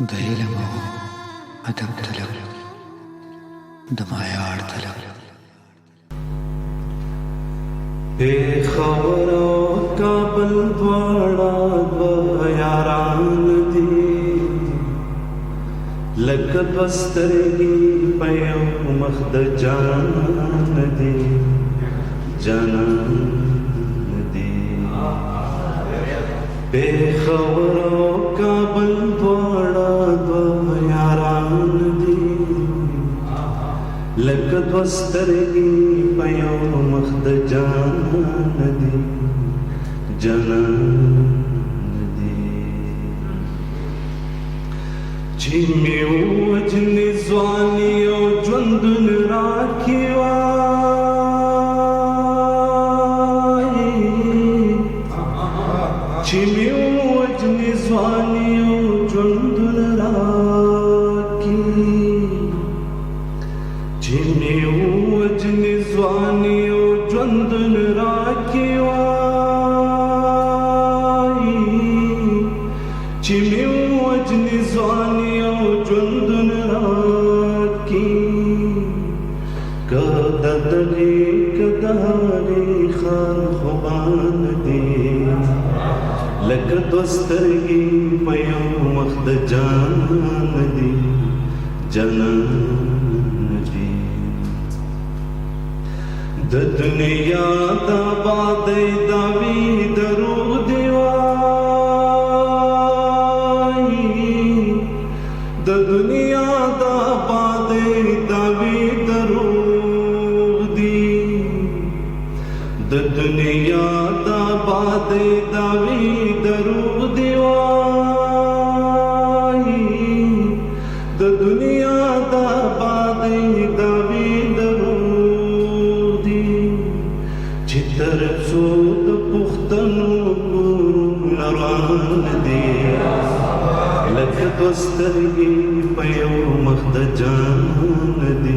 د علم او ادب طلب د معیار طلب پیښور او کابل دواړه دوه یاران دي لکه دوه سترګې په یو مخ د جانان دي جانان دي پیښور او کابل دواړه دوه یاران دي لکه دوه سترګې په یو مخ د جانان دي جانان دي چې مې ووجنې ځواني او ژوندون راکې وایي چې مې ووجنې ځواني او ژوندون راکې چې مې ووجنې ځواني او ژوندون راکې وایي چې مې ووجنې ځواني او ژوندون راکې که د دغې ښار خوبان دي لکه دوه سترګې په یو مخ د جانان دي جانان دي د دنیا د بادۍ داوی دروغ دی وایي د دنیا د بادۍ داوی دروغ دی د دنیا د بادۍ داوی دروغ دی وایي د دنیا د بادۍ داوی دروغ دی چې تر څو د پښتنو کورونه روان دي لکه دوه سترګې په یو مخ د جانان دي